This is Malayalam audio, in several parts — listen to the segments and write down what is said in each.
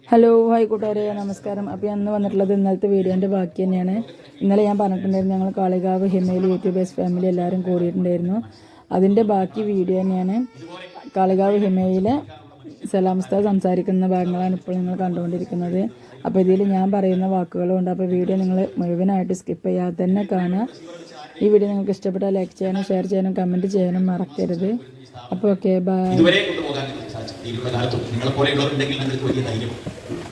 ഹലോ ഹായ് കൂട്ടുകാരെ നമസ്കാരം. അപ്പോൾ അന്ന് വന്നിട്ടുള്ളത് ഇന്നലത്തെ വീഡിയോൻ്റെ ബാക്കി തന്നെയാണ്. ഇന്നലെ ഞാൻ പറഞ്ഞിട്ടുണ്ടായിരുന്നു ഞങ്ങൾ കാളികാവ് ഹിമയിൽ യൂട്യൂബേഴ്സ് ഫാമിലി എല്ലാവരും കൂടിയിട്ടുണ്ടായിരുന്നു. അതിൻ്റെ ബാക്കി വീഡിയോ തന്നെയാണ്. കാളികാവ് ഹിമയിലെ സലാം ഉസ്താദ് സംസാരിക്കുന്ന ഭാഗങ്ങളാണ് ഇപ്പോൾ നിങ്ങൾ കണ്ടുകൊണ്ടിരിക്കുന്നത്. അപ്പോൾ ഇതിൽ ഞാൻ പറയുന്ന വാക്കുകളുണ്ട്. അപ്പോൾ വീഡിയോ നിങ്ങൾ മുഴുവനായിട്ട് സ്കിപ്പ് ചെയ്യാതെ തന്നെ കാണുക. ഈ വീഡിയോ നിങ്ങൾക്ക് ഇഷ്ടപ്പെട്ടാൽ ലൈക്ക് ചെയ്യാനും ഷെയർ ചെയ്യാനും കമൻറ്റ് ചെയ്യാനും മറക്കരുത്. അപ്പോൾ ഓക്കെ ബൈ.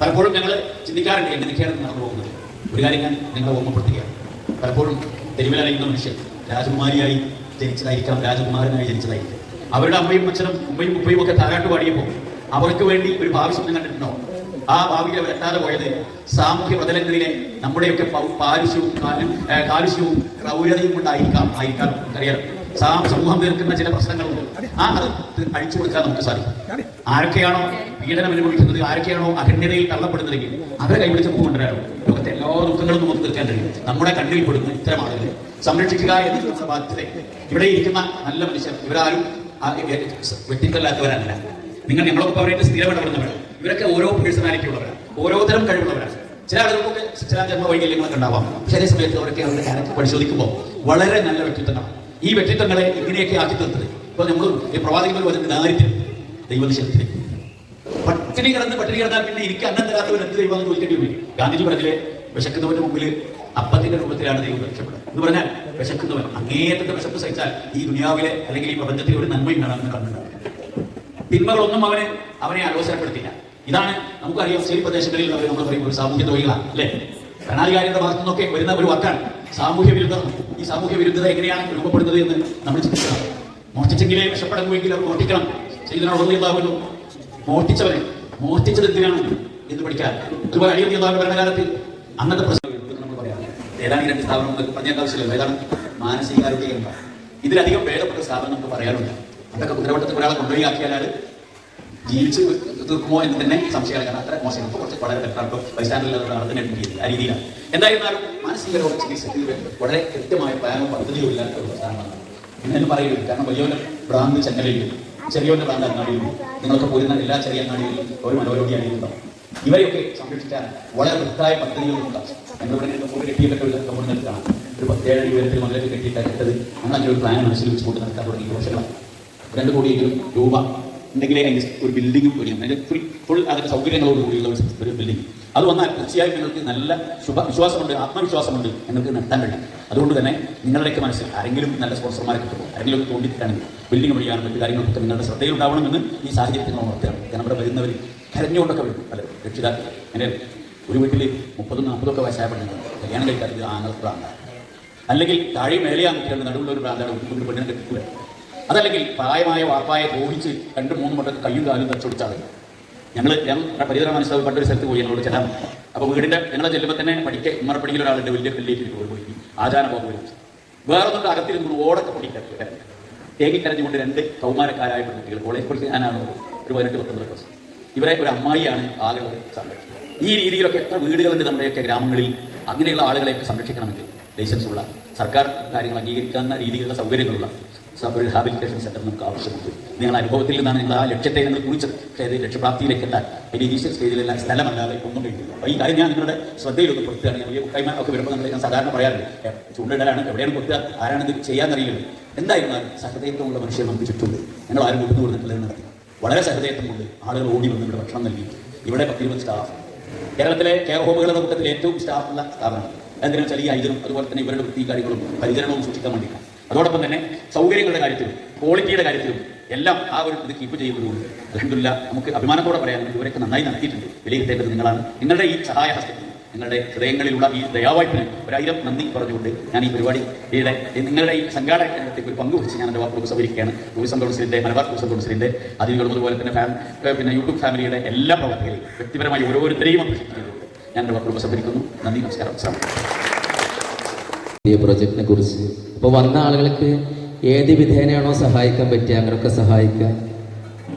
പലപ്പോഴും ഞങ്ങൾ ചിന്തിക്കാറുണ്ട് എങ്ങനെയൊക്കെയാണ് നടന്നു പോകുന്നത്. ഒരു കാര്യം ഞാൻ നിങ്ങളെ ഓർമ്മപ്പെടുത്തുകയാണ്. പലപ്പോഴും തെരുവിലറിയുന്ന മനുഷ്യൻ രാജകുമാരിയായി ജനിച്ചതായിരിക്കാം, രാജകുമാരനായി ജനിച്ചതായിരിക്കും. അവരുടെ അമ്മയും അച്ഛനും ഉമ്മയും ഉപ്പയും ഒക്കെ താരാട്ട് പാടിയപ്പോൾ അവർക്ക് വേണ്ടി ഒരു ഭാവി സ്വപ്നം കണ്ടിട്ടുണ്ടോ? ആ ഭാവിയിൽ അവർ എത്താതെ പോയത് സാമൂഹ്യ പ്രതലങ്ങളിലെ നമ്മുടെയൊക്കെ കാലുഷ്യവും ക്രൗര്യതയും കൊണ്ടായിരിക്കാം അറിയാം. സമൂഹം തീർക്കുന്ന ചില പ്രശ്നങ്ങളുണ്ട്. അത് അഴിച്ചു കൊടുക്കാൻ നമുക്ക് സാധിക്കും. ആരൊക്കെയാണോ പീഡനം അനുഭവിക്കുന്നത്, ആരൊക്കെയാണോ അഖണ്ഡതയിൽ തള്ളപ്പെടുന്നതെങ്കിൽ അവരെ കൈപിടിച്ച് കൊണ്ടുവരാനും ലോകത്തെ എല്ലാ ദുഃഖങ്ങളും നമുക്ക് തീർക്കാൻ കഴിയും. നമ്മുടെ കണ്ണിൽ പെടുന്ന ഇത്തരം ആളുകളെ സംരക്ഷിക്കുക എന്നുള്ള ബാധ്യത ഇവിടെ ഇരിക്കുന്ന നല്ല മനുഷ്യർ ഇവരാരും വ്യക്തിത്വമില്ലാത്തവരല്ല. ഞങ്ങളൊക്കെ അവരായിട്ട് സ്ഥിരം ഇടപെടുന്നവരാണ്. ഇവരൊക്കെ ഓരോ പേഴ്സണാലിറ്റി ഉള്ളവരാണ്, ഓരോതരം കഴിവുള്ളവരാണ്. ചില ആളുകൾക്കൊക്കെ ചില ജന്മ വൈകല്യങ്ങളൊക്കെ ഉണ്ടാവാം. പക്ഷേ അതേ സമയത്ത് അവരൊക്കെ അവരുടെ ക്യാരക്ടർ പരിശോധിക്കുമ്പോൾ വളരെ നല്ല വ്യക്തിത്വങ്ങളാണ്. ഈ വ്യക്തിത്വങ്ങളെ ഇങ്ങനെയൊക്കെ ആക്കി തീർത്തത് ഇപ്പോൾ നമ്മൾ ഈ പ്രവാചകന്മാർ വരുന്ന ദാരിദ്ര്യം ദൈവനിശ്ചയത്തിന് പട്ടിണി കിടന്നാൽ പിന്നെ എനിക്ക് അന്നം തരാത്തവർ എന്ത് ദൈവം ചോദിക്കേണ്ടി വരും. ഗാന്ധിജി പറഞ്ഞില്ലേ, വിശക്കുന്നവന്റെ മുമ്പിൽ അപ്പത്തിന്റെ രൂപത്തിലാണ് ദൈവം രക്ഷപ്പെടുന്നത് എന്ന് പറഞ്ഞാൽ വിശക്കുന്നവൻ അങ്ങേയറ്റത്തെ വിശപ്പ് സഹിച്ചാൽ ഈ ദുനിയാവിലെ അല്ലെങ്കിൽ ഈ പ്രപഞ്ചത്തിൽ ഒരു നന്മയും കാണാമെന്ന് കണ്ടിട്ടുണ്ട്. തിന്മകളൊന്നും അവനെ ആലോചനപ്പെടുത്തില്ല. ഇതാണ് നമുക്കറിയാം ശരി പ്രദേശങ്ങളിൽ നമ്മൾ പറയും ഒരു സാമൂഹ്യ തൊഴിലാണ് അല്ലെ. ഭരണാധികാരിയുടെ ഭാഗത്തു നിന്നൊക്കെ വരുന്ന ഒരു വാക്കാണ് സാമൂഹ്യ വിരുദ്ധത. ഈ സാമൂഹ്യ വിരുദ്ധത എങ്ങനെയാണ് രൂപപ്പെടുന്നത് എന്ന് നമ്മൾ ചിന്തിക്കണം. മോഷ്ടിച്ചെങ്കിലേ വിഷപ്പെടണമെങ്കിൽ അവർ മോഷ്ടിക്കണം. ചെയ്തതിനുള്ളതാകുന്നു മോഷ്ടിച്ചത് എന്തിനാണ് എന്ന് പഠിക്കാൻ. ഇതുപോലെ അഴിമതിയുള്ള ഭരണകാലത്ത് അന്നത്തെ പ്രശ്നം നമ്മൾ പറയാം. ഏതാണ് ഈ രണ്ട് സ്ഥാപനം പറഞ്ഞേണ്ട ആവശ്യമില്ല. ഏതാണ് മാനസികാരോഗ്യ കേന്ദ്രം. ഇതിലധികം ഭേദപ്പെട്ട സ്ഥാപനം നമുക്ക് പറയാനുണ്ട്. അതൊക്കെ കുതിരവട്ടത്തിൽ ഒരാളെ കൊണ്ടുപോയി ആക്കിയാൽ ജീവിച്ച് തീർക്കുമോ എന്ന് തന്നെ സംശയമാണ്. കാരണം അത്ര മോശം കുറച്ച് വളരെ ബെറ്ററാണ്. ബൈസ്റ്റാൻഡറിൽ നടത്തുന്ന ആ രീതിയിലാണ്. എന്തായിരുന്നാലും മാനസിക രോഗ ചികിത്സയ്ക്ക് വളരെ കൃത്യമായ പ്ലാനോ പദ്ധതിയോ ഇല്ലാത്ത ഒരു സ്ഥാനമാണ് ഇന്നെന്ന് പറയുന്നത്. കാരണം വലിയവന്റെ ഭ്രാന്ത് ചെന്നലയിലും ചെറിയവന്റെ ഭ്രാന്ത് അങ്ങാടിയിലും നിങ്ങളൊക്കെ പോരുന്ന എല്ലാ ചെറിയ അങ്ങാടിയിലും ഒരു മനോരോഗിയായിട്ടുണ്ടാവും. ഇവരെയൊക്കെ സംരക്ഷിക്കാൻ വളരെ വൃത്തായ പദ്ധതികളുണ്ടാവും. ഞങ്ങളിവിടെ കെട്ടിയതൊക്കെ ഒരു നിൽക്കണം. ഒരു 17 ഉയരത്തിൽ മതിലൊക്കെ കെട്ടിയിട്ടത് അങ്ങനെ ഒരു പ്ലാൻ മനസ്സിൽ വെച്ച് കൊണ്ട് നടക്കാൻ തുടങ്ങി വർഷങ്ങളാണ്. 2 കോടിയെങ്കിലും രൂപ ഉണ്ടെങ്കിലേ അതിൻ്റെ ഒരു ബിൽഡിങ്ങും കൂടിയും അതിൻ്റെ ഫുൾ അതിൻ്റെ സൗകര്യങ്ങളോട് കൂടിയുള്ള ഒരു ബിൽഡിംഗ് അത് വന്നാൽ തീർച്ചയായും നിങ്ങൾക്ക് നല്ല വിശ്വാസമുണ്ട്, ആത്മവിശ്വാസമുണ്ട്, നിങ്ങൾക്ക് നടത്താൻ കഴിയും. അതുകൊണ്ട് തന്നെ നിങ്ങളുടെയൊക്കെ മനസ്സിൽ ആരെങ്കിലും നല്ല സ്പോൺസർമാരെ കിട്ടുമ്പോൾ ആരെങ്കിലും തോന്നിയിട്ടാണെങ്കിൽ ബിൽഡിംഗ് വഴിയാനും മറ്റു കാര്യങ്ങളൊക്കെ നിങ്ങളുടെ ശ്രദ്ധയിലുണ്ടാവണമെന്ന് ഈ സാഹചര്യത്തിൽ നമ്മൾ ഉണർത്തുകയാണ്. നമ്മുടെ വരുന്നവർ കരഞ്ഞുകൊണ്ടൊക്കെ വരും. അല്ല രക്ഷിതാക്കൾ എൻ്റെ ഒരു വീട്ടിൽ 30-40 വയസ്സായ പെണ്ണുങ്ങൾ കല്യാണം കഴിക്കാത്തത് ആങ്ങൾക്ക് പ്രാന്താണ്. അല്ലെങ്കിൽ താഴെ മേലെയാകുന്ന നടുവിലുള്ള ഒരു പ്രാന്താണ് ഒരു പെണ്ണിനെ കെട്ടിക്കുക. അതല്ലെങ്കിൽ പ്രായമായ വാപ്പായെ ദ്രോഹിച്ച് 2-3 വട്ടം കയ്യും കാലും തച്ചൊടിച്ചാൽ ഞങ്ങൾ പരിതര മനസ്സിലാവും. പണ്ടൊരു സ്ഥലത്ത് പോയി ഞങ്ങളോട് ചെല്ലാൻ. അപ്പോൾ വീടിൻ്റെ ഞങ്ങളെ ചെല്ലുമ്പോൾ തന്നെ ഉമ്മറപ്പടിയിൽ ഒരാളുടെ വലിയ കല്ലേറ്റിൽ പോയി ആചാര പോകുക വേറൊന്നും അകത്തിരുന്ന് ഓടൊക്കെ പൊടിക്കുക തേങ്ങിക്കരഞ്ഞുകൊണ്ട് 2 കൗമാരക്കാരായ പെൺകുട്ടികൾ കോളേജ് പഠിക്കാനാണ് ഒരു 18-19 ക്ലാസ്. ഇവരെ ഒരു അമ്മായിയാണ് ആളുകളെ സംരക്ഷിക്കുന്നത്. ഈ രീതിയിലൊക്കെ എത്ര വീടുകളുണ്ട് നമ്മുടെയൊക്കെ ഗ്രാമങ്ങളിൽ. അങ്ങനെയുള്ള ആളുകളെയൊക്കെ സംരക്ഷിക്കണമെങ്കിൽ ലൈസൻസുള്ള സർക്കാർ കാര്യങ്ങൾ അംഗീകരിക്കാവുന്ന രീതിയിലുള്ള സൗകര്യങ്ങളുള്ള ഒരു റിഹാബിലിറ്റേഷൻ സെന്റർ നമുക്ക് ആവശ്യമുണ്ട്. നിങ്ങളുടെ അനുഭവത്തിൽ നിന്നാണ് നിങ്ങൾ ആ ലക്ഷ്യത്തെ നിങ്ങൾ കുറിച്ചത്. പക്ഷേ അത് ലക്ഷ്യപ്രാപ്തിയിലേക്ക് എത്താൻ അതിൻ്റെ ഇനീഷ്യൽ സ്റ്റേജിലെല്ലാം സ്ഥലമല്ലാതെ ഒന്നും കഴിയില്ല. അപ്പോൾ ഈ കാര്യം ഞാൻ നിങ്ങളുടെ ശ്രദ്ധയിലൊന്ന് കൊടുക്കുകയാണ്. വലിയ കൂട്ടായ്മ ഒക്കെ വരുമ്പോൾ ഞാൻ സാധാരണ പറയാറുണ്ട് ചൂണ്ടിടലാണ്, എവിടെയാണ് കൊടുക്കുക, ആരാണ് ഇത് ചെയ്യാന്നറിയില്ല. എന്തായിരുന്നാലും സഹൃദയത്വമുള്ള മനുഷ്യർ നമുക്ക് ചുറ്റുണ്ട്. ഞങ്ങൾ ആരും കൊടുത്തു കൊടുത്തിട്ടുള്ളത് നടത്തി വളരെ സഹൃദയത്വം കൊണ്ട് ആളുകൾ ഓടി വന്ന് ഇവിടെ ഭക്ഷണം നൽകി. ഇവിടെ 10-20 സ്റ്റാഫ് കേരളത്തിലെ കെയർ ഹോമുകളുടെ കൂട്ടത്തിൽ ഏറ്റവും സ്റ്റാഫുള്ള സ്ഥാപനം. എന്തിനാ വെച്ചാൽ ഈ ഐതിനും അതുപോലെ തന്നെ ഇവരുടെ വൃത്തി കാര്യങ്ങളും പരിചരണവും സൂക്ഷിക്കാൻ വേണ്ടിയിട്ടാണ്. അതോടൊപ്പം തന്നെ സൗകര്യങ്ങളുടെ കാര്യത്തിലും ക്വാളിറ്റിയുടെ കാര്യത്തിലും എല്ലാം ആ ഒരു ഇത് കീപ്പ് ചെയ്യുന്നതുകൊണ്ട് അൽഹംദുലില്ലാ നമുക്ക് അഭിമാനത്തോടെ പറയാൻ ഇവരൊക്കെ നന്നായി നടത്തിയിട്ടുണ്ട്. വിലയിരുത്തേണ്ടത് നിങ്ങളാണ്. നിങ്ങളുടെ ഈ സഹായഹസ്തത്തിന്, നിങ്ങളുടെ ഹൃദയങ്ങളിലുള്ള ഈ ദയാവായ്പിന് 1000 നന്ദി പറഞ്ഞുകൊണ്ട് ഞാൻ ഈ പരിപാടിയുടെ നിങ്ങളുടെ ഈ സംഘാടനത്തിലേക്ക് ഒരു പങ്കുവെച്ച് ഞാൻ എൻ്റെ വാക്കുകൾ സൗകര്യക്കുകയാണ്. ടൂറിസം കൗൺസിലിൻ്റെ, മലബാർ ടൂറിസം കൗൺസിലിൻ്റെ അതിഥികളും അതുപോലെ തന്നെ പിന്നെ യൂട്യൂബ് ഫാമിലിയുടെ എല്ലാ പ്രവർത്തകരെയും വ്യക്തിപരമായി ഓരോരുത്തരെയും അപ്രീഷിയേറ്റ് ചെയ്തുകൊണ്ട് ഞാൻ എൻ്റെ വാക്കുകൾ സംഭരിക്കുന്നു. നന്ദി, നമസ്കാരം. ഈ പ്രോജക്റ്റിനെ കുറിച്ച് ഇപ്പോൾ വന്ന ആളുകൾക്ക് ഏത് വിധേനയാണോ സഹായിക്കാൻ പറ്റുക അങ്ങനെയൊക്കെ സഹായിക്കാൻ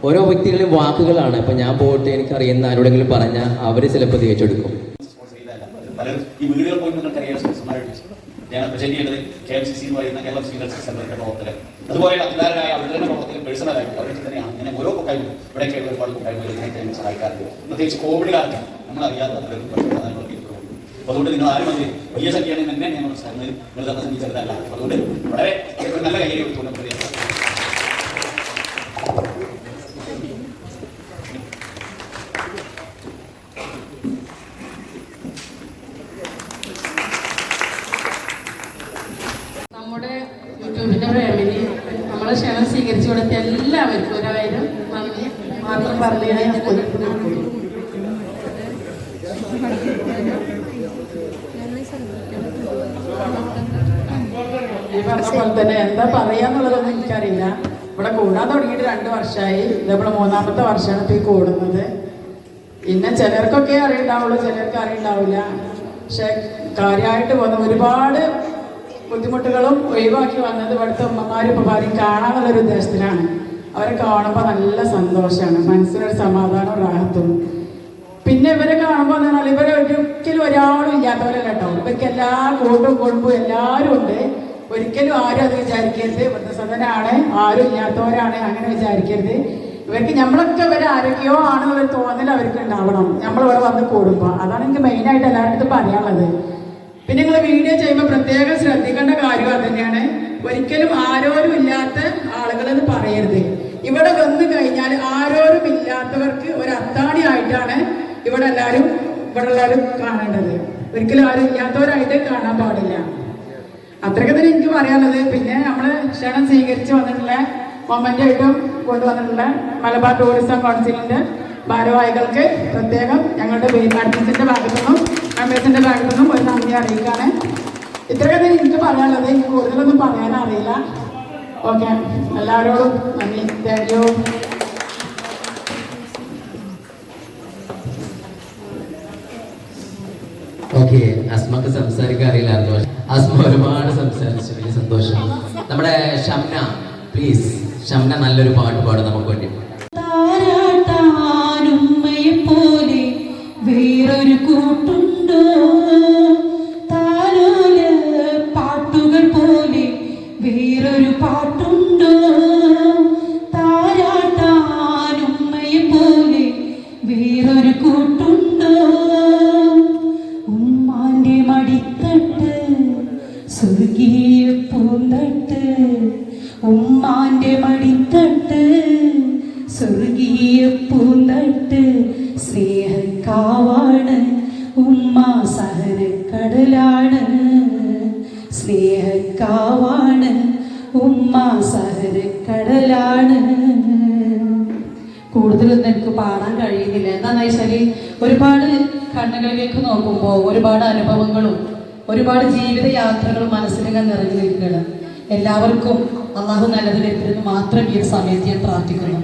ഓരോ വ്യക്തികളുടെ വാക്കുകളാണ്. ഇപ്പം ഞാൻ പോയിട്ട് എനിക്കറിയുന്ന ആരോടെങ്കിലും പറഞ്ഞാൽ അവർ ചിലപ്പോൾ തികച്ചെടുക്കും. ഞാൻ പ്രസന്റ് ചെയ്യേണ്ടത് KMCC എന്ന് പറയുന്ന കേരള സ്പീക്കർ സെന്ററിന്റെ പ്രവർത്തകർ, അതുപോലെ അധികാരരായ അവരുടെ പ്രവർത്തകർ പേഴ്സണലായിട്ട് അവരുടെ തന്നെയാണ്. അങ്ങനെ ഓരോ കൂട്ടായ്മ ഇവിടെയൊക്കെ ഒരുപാട് കൂട്ടായ്മ സഹായിക്കാറുണ്ട്. പ്രത്യേകിച്ച് കോവിഡ് കാലത്ത് നമ്മളറിയാത്ത അതുകൊണ്ട് നിങ്ങൾ ആരും അത് വലിയ സംഖ്യയാണ് തന്നെ ഞാൻ മനസ്സിലാക്കുന്നത്. നിങ്ങൾ തന്നെ സംഖ്യിച്ചതല്ല. അതുകൊണ്ട് വളരെ നല്ല കൈകാര്യം എടുത്തുകൊണ്ട് നമ്മുടെ യൂട്യൂബിന്റെ ഫാമിലി നമ്മളെ ക്ഷണം സ്വീകരിച്ചു കൊടുത്ത എല്ലാവർക്കും 1000 നന്ദി മാത്രം പറഞ്ഞു ഞാൻ കൊടുക്കുന്നു. ഈ പറഞ്ഞ പോലെ തന്നെ എന്താ പറയാന്നുള്ളതൊന്നും എനിക്കറിയില്ല. ഇവിടെ കൂടാൻ തുടങ്ങിയിട്ട് 2 വർഷമായി. ഇതേപോലെ 3ാമത്തെ വർഷമാണ് ഇപ്പോൾ ഈ കൂടുന്നത്. പിന്നെ ചിലർക്കൊക്കെ അറിയുണ്ടാവുള്ളൂ, ചിലർക്ക് അറിയുണ്ടാവില്ല. പക്ഷെ കാര്യമായിട്ട് വന്ന ഒരുപാട് ബുദ്ധിമുട്ടുകളും ഒഴിവാക്കി വന്നത് ഇവിടുത്തെ ഉമ്മമാരും ഉപ്പമാരും കാണാനുള്ളൊരു ഉദ്ദേശത്തിലാണ്. അവരെ കാണുമ്പോൾ നല്ല സന്തോഷമാണ്, മനസ്സിനൊരു സമാധാനവും റാഹത്തും. പിന്നെ ഇവരെ കാണുമ്പോൾ എന്ന് പറഞ്ഞാൽ ഇവരെ ഒരിക്കലും ഒരാളും ഇല്ലാത്തവരല്ല കേട്ടോ. ഇവർക്ക് എല്ലാ കൂട്ടും കുടുംബും എല്ലാവരും ഉണ്ട്. ഒരിക്കലും ആരും അത് വിചാരിക്കരുത് വൃദ്ധസദനാണ്, ആരും ഇല്ലാത്തവരാണ്, അങ്ങനെ വിചാരിക്കരുത്. ഇവർക്ക് നമ്മളൊക്കെ ഇവരെ ആരൊക്കെയോ ആണെന്നൊരു തോന്നൽ അവർക്ക് ഉണ്ടാവണം നമ്മളിവിടെ വന്ന് കൂടുമ്പോൾ. അതാണ് എനിക്ക് മെയിനായിട്ട് എല്ലാവരുടെ പറയാനുള്ളത്. പിന്നെ നിങ്ങൾ വീഡിയോ ചെയ്യുമ്പോൾ പ്രത്യേകം ശ്രദ്ധിക്കേണ്ട കാര്യം അത് തന്നെയാണ്. ഒരിക്കലും ആരോരും ഇല്ലാത്ത ആളുകളെന്ന് പറയരുത്. ഇവിടെ വന്നു കഴിഞ്ഞാൽ ആരോരും ഇല്ലാത്തവർക്ക് ഒരു അത്താണിയായിട്ടാണ് ഇവിടെ എല്ലാവരും കാണേണ്ടത്. ഒരിക്കലും ആരും ഇല്ലാത്തവരായിട്ട് കാണാൻ പാടില്ല. അത്രയ്ക്ക് തന്നെ എനിക്ക് പറയാനുള്ളത്. പിന്നെ നമ്മൾ ക്ഷണം സ്വീകരിച്ച് വന്നിട്ടുള്ള മൊമെന്റായിട്ടും കൊണ്ടുവന്നിട്ടുള്ള മലബാർ ടൂറിസം കൗൺസിലിന്റെ ഭാരവാഹികൾക്ക് പ്രത്യേകം ഞങ്ങളുടെ അഡ്മിഷന്റെ ഭാഗത്തുനിന്നും മെമ്പേഴ്സിന്റെ ഭാഗത്തുനിന്നും ഒരു നന്ദി അറിയിക്കാണ്. ഇത്രയൊക്കെ തന്നെ എനിക്ക് പറയാനുള്ളത്. എനിക്ക് കൂടുതലൊന്നും പറയാനറിയില്ല. ഓക്കെ, എല്ലാവരോടും നന്ദി. Thank you. ഓക്കെ, അസ്മക്ക് സംസാരിക്കാൻ അറിയില്ലായിരുന്നു. അസ്മ ഒരുപാട് സംസാരിച്ചു, വലിയ സന്തോഷം. നമ്മുടെ ഷംന, പ്ലീസ് ഷംന നല്ലൊരു പാട്ട് പാടും നമുക്ക് വേണ്ടി. താരാട്ടാനുമ്മയെ പോലെ വേറൊരു കൂട്ടുണ്ടോ, താലോല പാട്ടുകൾ പോലെ വേറൊരു പാട്ടുണ്ടോ, താരാട്ടാനുമ്മയെ പോലെ വേറൊരു കൂട്ടുണ്ടോ, ഉമ്മാന്റെ മടിത്തട്ട് സ്വർഗീയ പൂന്തട്ട്, ഉമ്മാന്റെ മടിത്തട്ട് സ്വർഗീയ പൂന്തട്ട്, സ്നേഹക്കാവാണ് ഉമ്മ സഹനക്കടലാണ്, സ്നേഹക്കാവാണ് ഉമ്മ സഹനക്കടലാണ്. കൂടുതലൊന്നും എനിക്ക് പാടാൻ കഴിയുന്നില്ല. എന്താണെന്ന് വെച്ചാൽ ഒരുപാട് കണ്ണുകളിലേക്ക് നോക്കുമ്പോൾ ഒരുപാട് അനുഭവങ്ങളും ഒരുപാട് ജീവിത യാത്രകളും മനസ്സിലിങ്ങനെ നിറഞ്ഞു നിൽക്കുകയാണ്. എല്ലാവർക്കും അള്ളാഹു നല്ലത് വരുത്തരുന്ന് മാത്രം ഈ സമയത്ത് ഞാൻ പ്രാർത്ഥിക്കുന്നു.